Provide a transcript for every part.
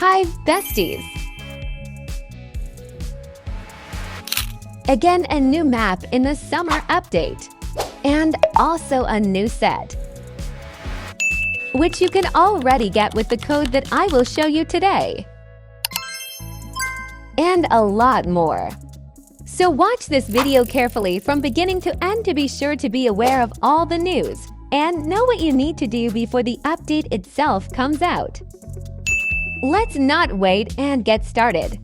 Hi, Besties! Again, a new map in the summer update, and also a new set, which you can already get with the code that I will show you today. And a lot more. So watch this video carefully from beginning to end to be sure to be aware of all the news and know what you need to do before the update itself comes out. Let's not wait and get started.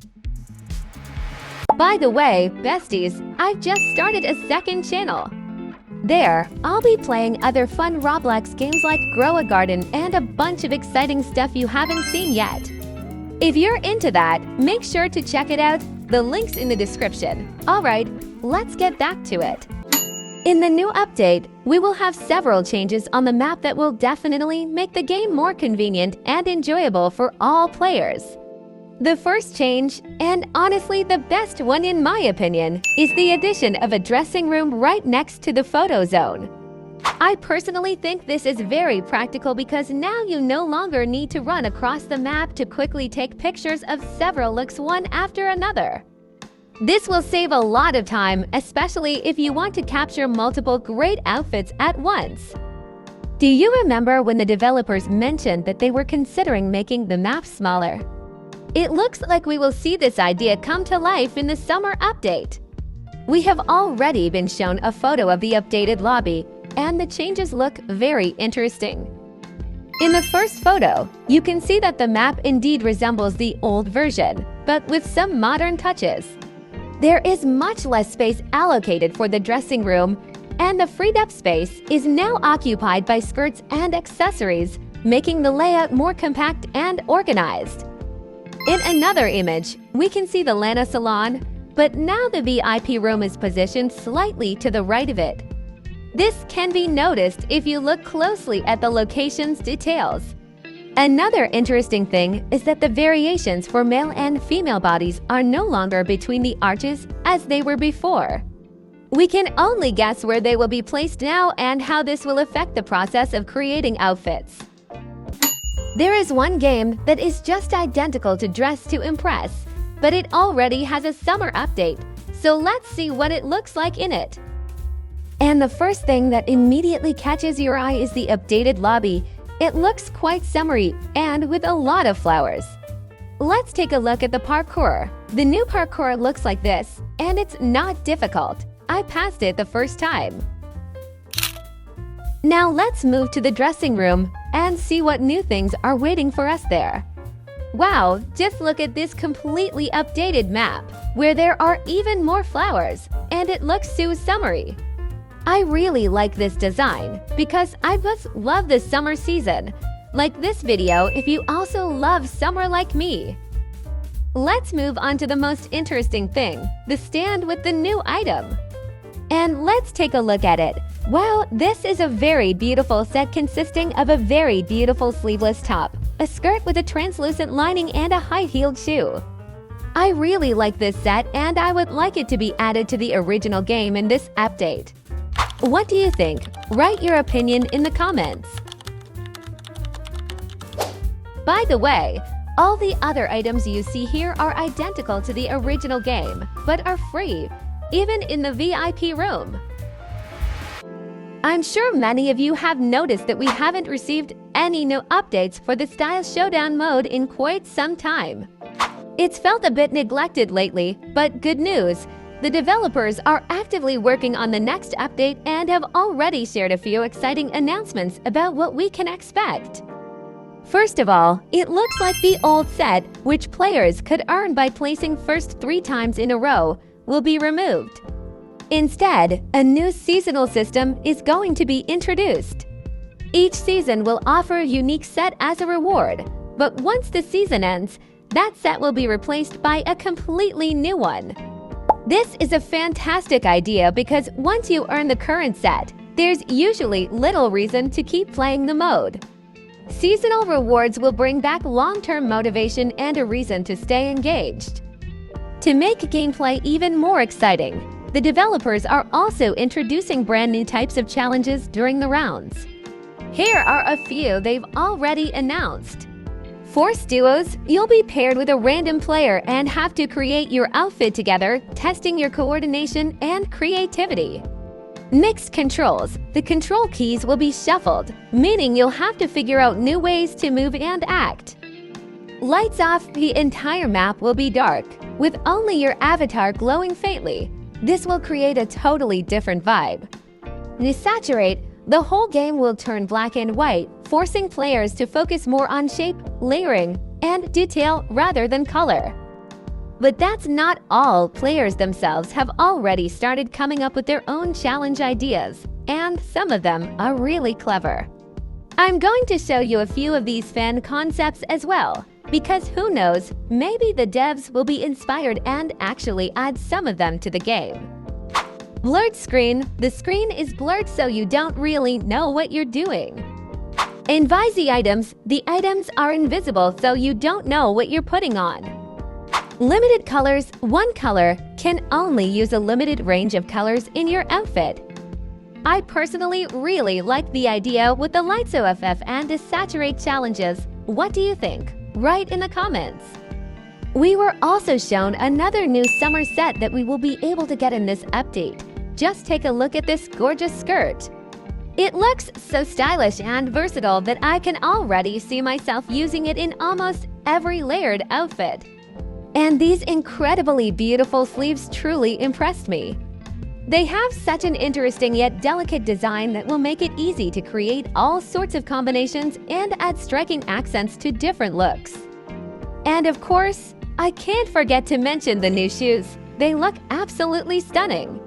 By the way, Besties, I've just started a second channel. There, I'll be playing other fun Roblox games like Grow a Garden and a bunch of exciting stuff you haven't seen yet. If you're into that, make sure to check it out. The link's in the description. Alright, let's get back to it. In the new update, we will have several changes on the map that will definitely make the game more convenient and enjoyable for all players. The first change, and honestly the best one in my opinion, is the addition of a dressing room right next to the photo zone. I personally think this is very practical because now you no longer need to run across the map to quickly take pictures of several looks one after another. This will save a lot of time, especially if you want to capture multiple great outfits at once. Do you remember when the developers mentioned that they were considering making the map smaller? It looks like we will see this idea come to life in the summer update. We have already been shown a photo of the updated lobby, and the changes look very interesting. In the first photo, you can see that the map indeed resembles the old version, but with some modern touches. There is much less space allocated for the dressing room, and the freed-up space is now occupied by skirts and accessories, making the layout more compact and organized. In another image, we can see the Lana salon, but now the VIP room is positioned slightly to the right of it. This can be noticed if you look closely at the location's details. Another interesting thing is that the variations for male and female bodies are no longer between the arches as they were before. We can only guess where they will be placed now and how this will affect the process of creating outfits. There is one game that is just identical to Dress to Impress, but it already has a summer update, so let's see what it looks like in it. And the first thing that immediately catches your eye is the updated lobby. It looks quite summery and with a lot of flowers. Let's take a look at the parkour. The new parkour looks like this, and it's not difficult. I passed it the first time. Now let's move to the dressing room and see what new things are waiting for us there. Wow, just look at this completely updated map, where there are even more flowers, and it looks so summery. I really like this design because I just love the summer season. Like this video if you also love summer like me. Let's move on to the most interesting thing, the stand with the new item. And let's take a look at it. Wow, this is a very beautiful set consisting of a very beautiful sleeveless top, a skirt with a translucent lining and a high-heeled shoe. I really like this set and I would like it to be added to the original game in this update. What do you think? Write your opinion in the comments. By the way, all the other items you see here are identical to the original game, but are free, even in the VIP room. I'm sure many of you have noticed that we haven't received any new updates for the Style Showdown mode in quite some time. It's felt a bit neglected lately, but good news. The developers are actively working on the next update and have already shared a few exciting announcements about what we can expect. First of all, it looks like the old set, which players could earn by placing first 3 times in a row, will be removed. Instead, a new seasonal system is going to be introduced. Each season will offer a unique set as a reward, but once the season ends, that set will be replaced by a completely new one. This is a fantastic idea because once you earn the current set, there's usually little reason to keep playing the mode. Seasonal rewards will bring back long-term motivation and a reason to stay engaged. To make gameplay even more exciting, the developers are also introducing brand new types of challenges during the rounds. Here are a few they've already announced. Force duos, you'll be paired with a random player and have to create your outfit together, testing your coordination and creativity. Mixed controls, the control keys will be shuffled, meaning you'll have to figure out new ways to move and act. Lights off, the entire map will be dark, with only your avatar glowing faintly. This will create a totally different vibe. Desaturate, the whole game will turn black and white, forcing players to focus more on shape, layering, and detail rather than color. But that's not all. Players themselves have already started coming up with their own challenge ideas, and some of them are really clever. I'm going to show you a few of these fan concepts as well, because who knows, maybe the devs will be inspired and actually add some of them to the game. Blurred screen, the screen is blurred so you don't really know what you're doing. Invisi items, the items are invisible so you don't know what you're putting on. Limited colors, one color can only use a limited range of colors in your outfit. I personally really like the idea with the Lights OFF and Desaturate challenges. What do you think? Write in the comments. We were also shown another new summer set that we will be able to get in this update. Just take a look at this gorgeous skirt. It looks so stylish and versatile that I can already see myself using it in almost every layered outfit. And these incredibly beautiful sleeves truly impressed me. They have such an interesting yet delicate design that will make it easy to create all sorts of combinations and add striking accents to different looks. And of course, I can't forget to mention the new shoes. They look absolutely stunning.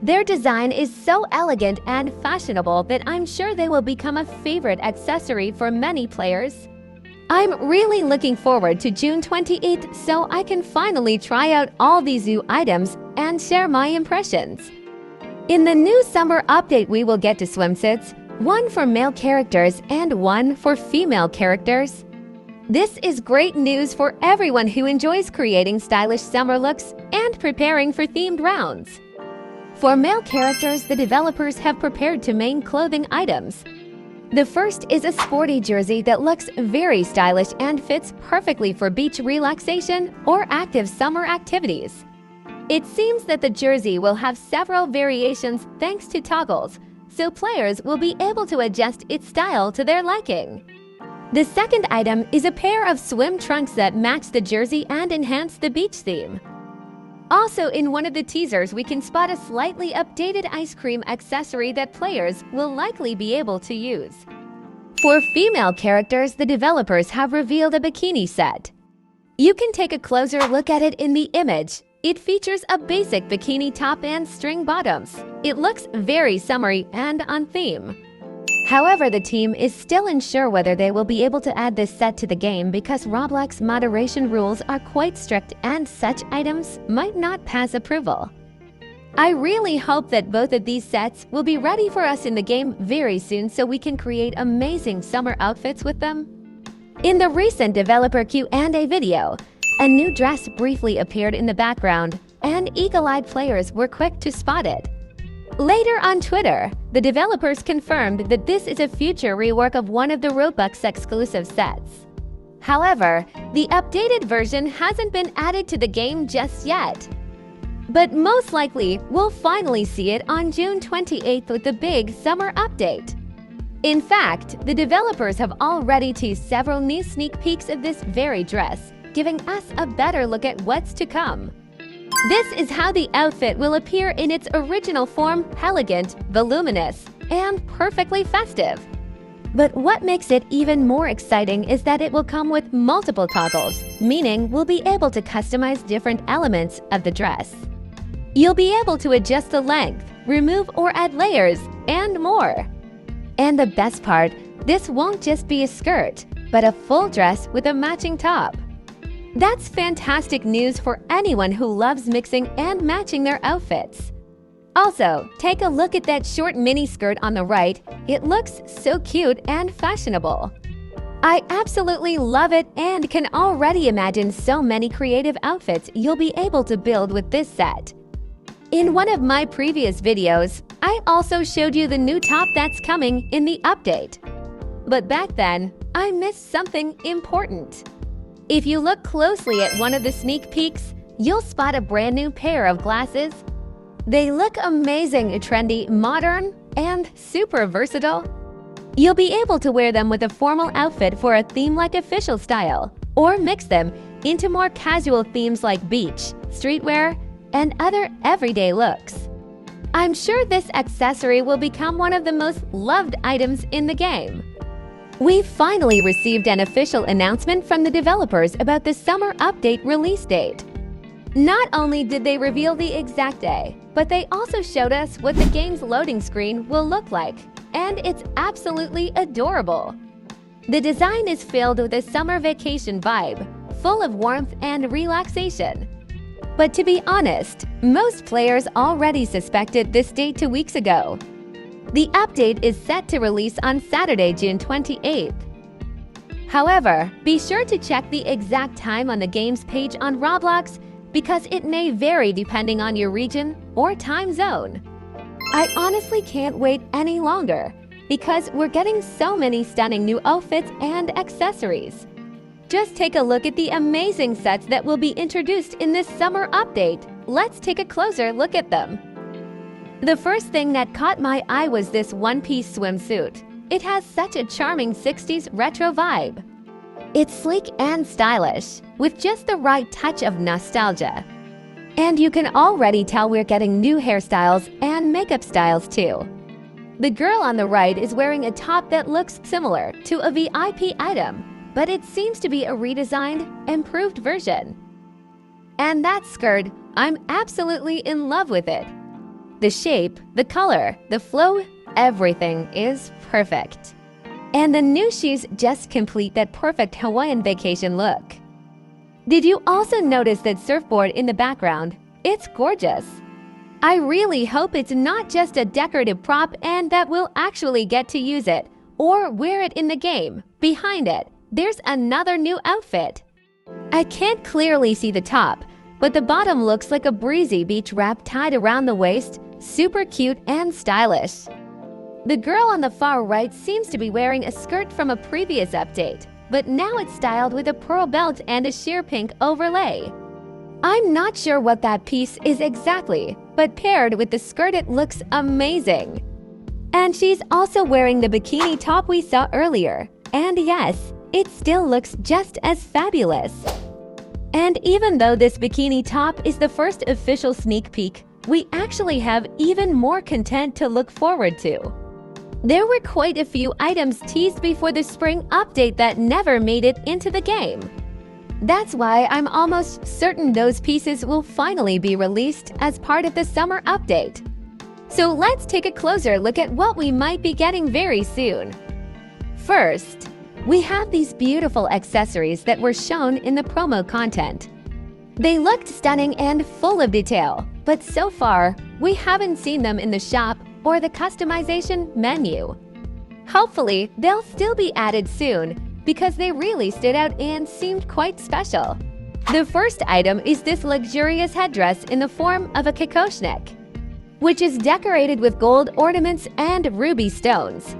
Their design is so elegant and fashionable that I'm sure they will become a favorite accessory for many players. I'm really looking forward to June 28th so I can finally try out all these new items and share my impressions. In the new summer update, we will get to swimsuits, one for male characters and one for female characters. This is great news for everyone who enjoys creating stylish summer looks and preparing for themed rounds. For male characters, the developers have prepared two main clothing items. The first is a sporty jersey that looks very stylish and fits perfectly for beach relaxation or active summer activities. It seems that the jersey will have several variations thanks to toggles, so players will be able to adjust its style to their liking. The second item is a pair of swim trunks that match the jersey and enhance the beach theme. Also, in one of the teasers, we can spot a slightly updated ice cream accessory that players will likely be able to use. For female characters, the developers have revealed a bikini set. You can take a closer look at it in the image. It features a basic bikini top and string bottoms. It looks very summery and on theme. However, the team is still unsure whether they will be able to add this set to the game because Roblox moderation rules are quite strict and such items might not pass approval. I really hope that both of these sets will be ready for us in the game very soon so we can create amazing summer outfits with them. In the recent developer Q&A video, a new dress briefly appeared in the background, and eagle-eyed players were quick to spot it. Later on Twitter, the developers confirmed that this is a future rework of one of the Roblox exclusive sets. However, the updated version hasn't been added to the game just yet. But most likely, we'll finally see it on June 28th with the big summer update. In fact, the developers have already teased several new sneak peeks of this very dress, giving us a better look at what's to come. This is how the outfit will appear in its original form: elegant, voluminous, and perfectly festive. But what makes it even more exciting is that it will come with multiple toggles, meaning we'll be able to customize different elements of the dress. You'll be able to adjust the length, remove or add layers, and more. And the best part, this won't just be a skirt, but a full dress with a matching top. That's fantastic news for anyone who loves mixing and matching their outfits. Also, take a look at that short mini skirt on the right. It looks so cute and fashionable. I absolutely love it and can already imagine so many creative outfits you'll be able to build with this set. In one of my previous videos, I also showed you the new top that's coming in the update. But back then, I missed something important. If you look closely at one of the sneak peeks, you'll spot a brand new pair of glasses. They look amazing, trendy, modern, and super versatile. You'll be able to wear them with a formal outfit for a theme-like official style, or mix them into more casual themes like beach, streetwear, and other everyday looks. I'm sure this accessory will become one of the most loved items in the game. We've finally received an official announcement from the developers about the summer update release date. Not only did they reveal the exact day, but they also showed us what the game's loading screen will look like, and it's absolutely adorable. The design is filled with a summer vacation vibe, full of warmth and relaxation. But to be honest, most players already suspected this date 2 weeks ago. The update is set to release on Saturday, June 28th. However, be sure to check the exact time on the game's page on Roblox because it may vary depending on your region or time zone. I honestly can't wait any longer because we're getting so many stunning new outfits and accessories. Just take a look at the amazing sets that will be introduced in this summer update. Let's take a closer look at them. The first thing that caught my eye was this one-piece swimsuit. It has such a charming 60s retro vibe. It's sleek and stylish, with just the right touch of nostalgia. And you can already tell we're getting new hairstyles and makeup styles too. The girl on the right is wearing a top that looks similar to a VIP item, but it seems to be a redesigned, improved version. And that skirt, I'm absolutely in love with it. The shape, the color, the flow, everything is perfect. And the new shoes just complete that perfect Hawaiian vacation look. Did you also notice that surfboard in the background? It's gorgeous. I really hope it's not just a decorative prop and that we'll actually get to use it or wear it in the game. Behind it, there's another new outfit. I can't clearly see the top, but the bottom looks like a breezy beach wrap tied around the waist, super cute and stylish. The girl on the far right seems to be wearing a skirt from a previous update, but now it's styled with a pearl belt and a sheer pink overlay. I'm not sure what that piece is exactly, but paired with the skirt it looks amazing. And she's also wearing the bikini top we saw earlier. And yes, it still looks just as fabulous. And even though this bikini top is the first official sneak peek, we actually have even more content to look forward to. There were quite a few items teased before the spring update that never made it into the game. That's why I'm almost certain those pieces will finally be released as part of the summer update. So let's take a closer look at what we might be getting very soon. First, we have these beautiful accessories that were shown in the promo content. They looked stunning and full of detail, but so far, we haven't seen them in the shop or the customization menu. Hopefully, they'll still be added soon because they really stood out and seemed quite special. The first item is this luxurious headdress in the form of a kikoshnek, which is decorated with gold ornaments and ruby stones.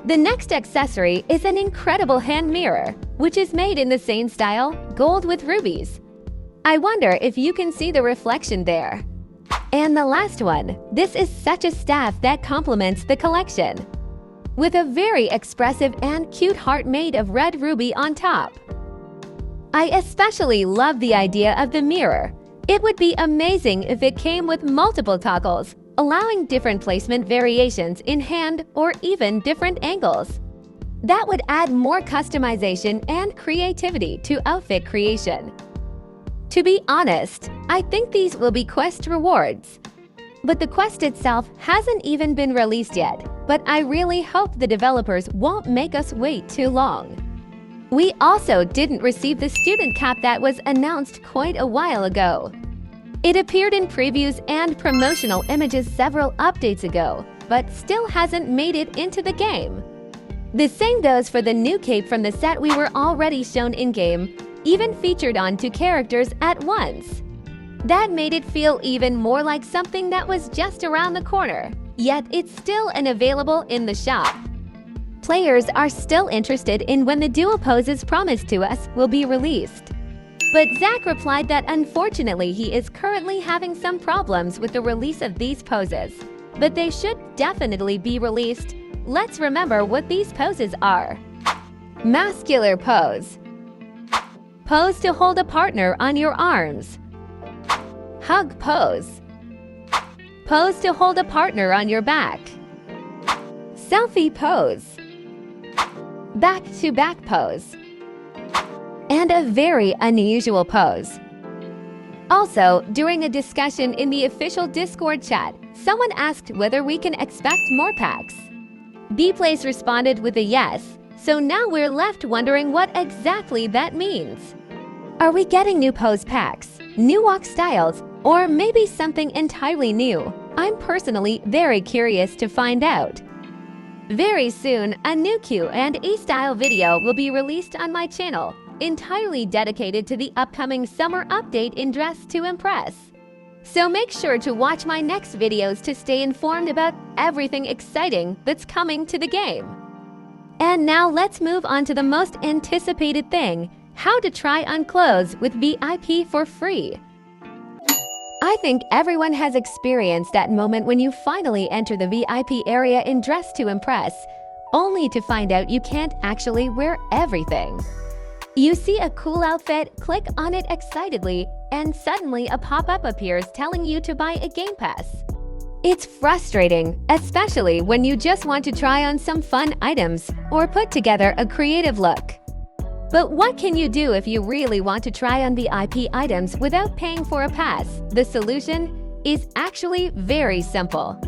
The next accessory is an incredible hand mirror, which is made in the same style, gold with rubies. I wonder if you can see the reflection there. And the last one, this is such a staff that complements the collection, with a very expressive and cute heart made of red ruby on top. I especially love the idea of the mirror. It would be amazing if it came with multiple toggles, allowing different placement variations in hand or even different angles. That would add more customization and creativity to outfit creation. To be honest, I think these will be quest rewards. But the quest itself hasn't even been released yet, but I really hope the developers won't make us wait too long. We also didn't receive the student cap that was announced quite a while ago. It appeared in previews and promotional images several updates ago, but still hasn't made it into the game. The same goes for the new cape from the set we were already shown in-game, even featured on 2 characters at once. That made it feel even more like something that was just around the corner, yet it's still unavailable in the shop. Players are still interested in when the duo poses promised to us will be released. But Zach replied that unfortunately he is currently having some problems with the release of these poses, but they should definitely be released. Let's remember what these poses are. Muscular pose. Pose to hold a partner on your arms. Hug pose. Pose to hold a partner on your back. Selfie pose. Back-to-back pose. And a very unusual pose. Also, during a discussion in the official Discord chat, someone asked whether we can expect more packs. Bplace responded with a yes, so now we're left wondering what exactly that means. Are we getting new pose packs, new walk styles, or maybe something entirely new? I'm personally very curious to find out. Very soon, a new Q&A style video will be released on my channel, entirely dedicated to the upcoming summer update in Dress to Impress. So make sure to watch my next videos to stay informed about everything exciting that's coming to the game. And now let's move on to the most anticipated thing, how to try on clothes with VIP for free. I think everyone has experienced that moment when you finally enter the VIP area in Dress to Impress, only to find out you can't actually wear everything. You see a cool outfit, click on it excitedly, and suddenly a pop-up appears telling you to buy a game pass. It's frustrating, especially when you just want to try on some fun items or put together a creative look. But what can you do if you really want to try on VIP items without paying for a pass? The solution is actually very simple.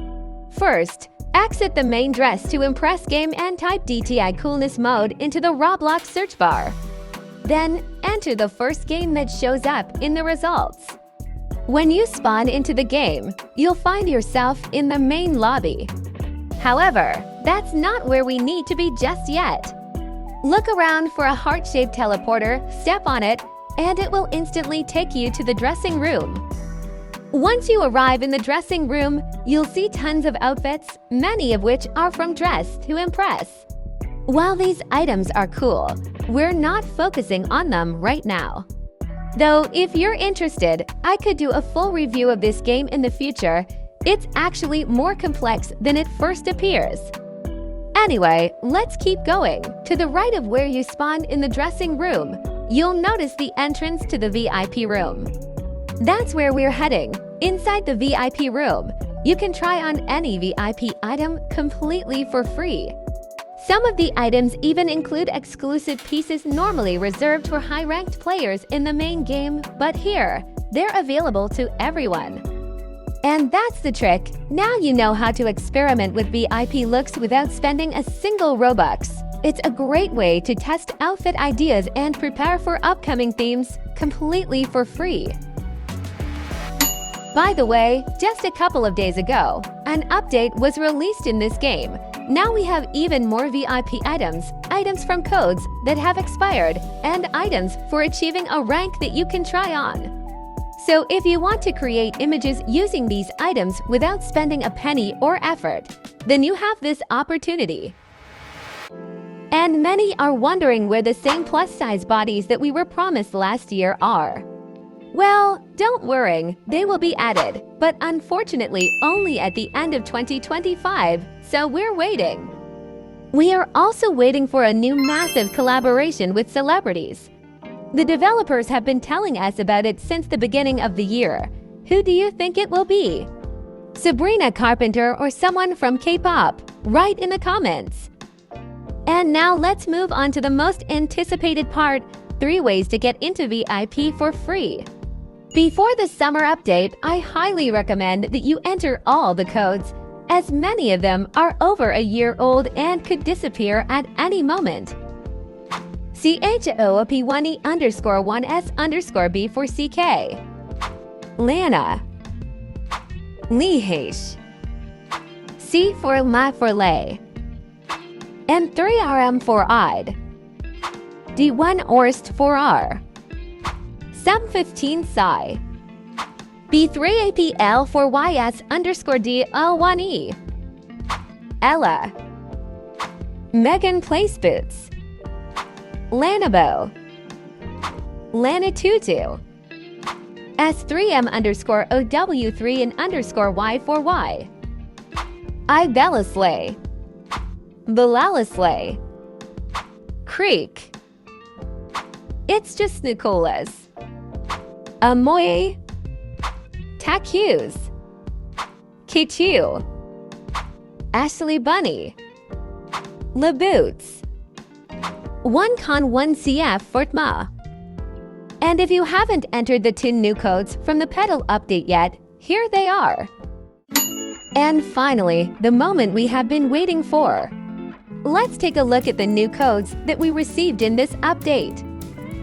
First, exit the main Dress to Impress game and type DTI Coolness Mode into the Roblox search bar. Then, enter the first game that shows up in the results. When you spawn into the game, you'll find yourself in the main lobby. However, that's not where we need to be just yet. Look around for a heart-shaped teleporter, step on it, and it will instantly take you to the dressing room. Once you arrive in the dressing room, you'll see tons of outfits, many of which are from Dress to Impress. While these items are cool, we're not focusing on them right now. Though, if you're interested, I could do a full review of this game in the future. It's actually more complex than it first appears. Anyway, let's keep going. To the right of where you spawn in the dressing room, you'll notice the entrance to the VIP room. That's where we're heading. Inside the VIP room, you can try on any VIP item completely for free. Some of the items even include exclusive pieces normally reserved for high-ranked players in the main game, but here, they're available to everyone. And that's the trick. Now you know how to experiment with VIP looks without spending a single Robux. It's a great way to test outfit ideas and prepare for upcoming themes completely for free. By the way, just a couple of days ago, an update was released in this game. Now we have even more VIP items, items from codes that have expired, and items for achieving a rank that you can try on. So if you want to create images using these items without spending a penny or effort, then you have this opportunity. And many are wondering where the same plus-size bodies that we were promised last year are. Well, don't worry, they will be added, but unfortunately only at the end of 2025, so we're waiting. We are also waiting for a new massive collaboration with celebrities. The developers have been telling us about it since the beginning of the year. Who do you think it will be? Sabrina Carpenter or someone from K-pop? Write in the comments. And now let's move on to the most anticipated part, 3 ways to get into VIP for free. Before the summer update, I highly recommend that you enter all the codes, as many of them are over a year old and could disappear at any moment. CHOOP1E_1S_B4CK Lana Lihesh C for La for Lay M3RM for Odd D1 Orst for R Sum15 Psi B3APL for YS_DL1E Ella Megan Place Boots, Lanabo, Lanitutu, S3M_OW3 and _Y4Y, Ibelislay, Bilalislay, Creek, It's Just Nicolas, Amoy, Takus, Kichu, Ashley Bunny, LeBoots, 1Con1CF Fortma. And if you haven't entered the 10 new codes from the pedal update yet, here they are. And finally, the moment we have been waiting for. Let's take a look at the new codes that we received in this update.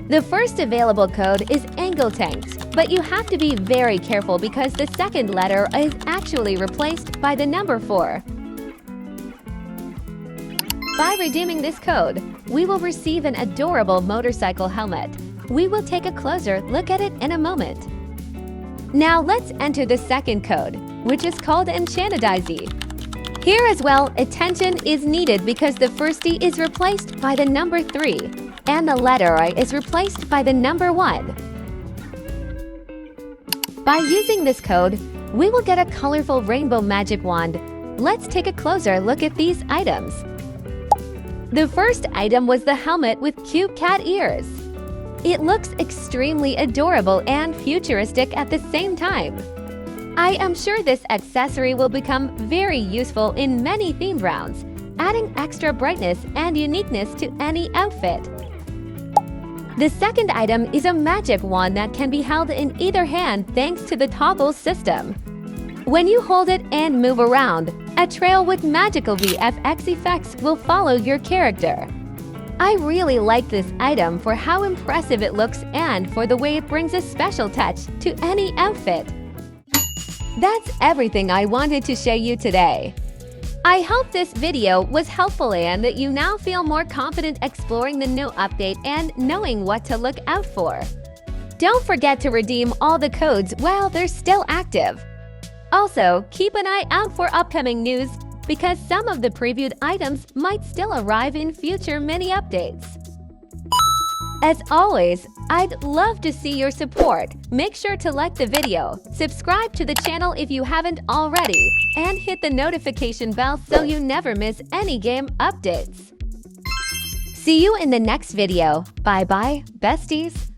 The first available code is Angletanks, but you have to be very careful because the second letter is actually replaced by the number 4. By redeeming this code, we will receive an adorable motorcycle helmet. We will take a closer look at it in a moment. Now let's enter the second code, which is called Enchantedy. Here as well, attention is needed because the first D is replaced by the number 3, and the letter I is replaced by the number 1. By using this code, we will get a colorful rainbow magic wand. Let's take a closer look at these items. The first item was the helmet with cute cat ears. It looks extremely adorable and futuristic at the same time. I am sure this accessory will become very useful in many themed rounds, adding extra brightness and uniqueness to any outfit. The second item is a magic wand that can be held in either hand thanks to the toggle system. When you hold it and move around, a trail with magical VFX effects will follow your character. I really like this item for how impressive it looks and for the way it brings a special touch to any outfit. That's everything I wanted to show you today. I hope this video was helpful and that you now feel more confident exploring the new update and knowing what to look out for. Don't forget to redeem all the codes while they're still active. Also, keep an eye out for upcoming news because some of the previewed items might still arrive in future mini updates. As always, I'd love to see your support. Make sure to like the video, subscribe to the channel if you haven't already, and hit the notification bell so you never miss any game updates. See you in the next video. Bye-bye, besties!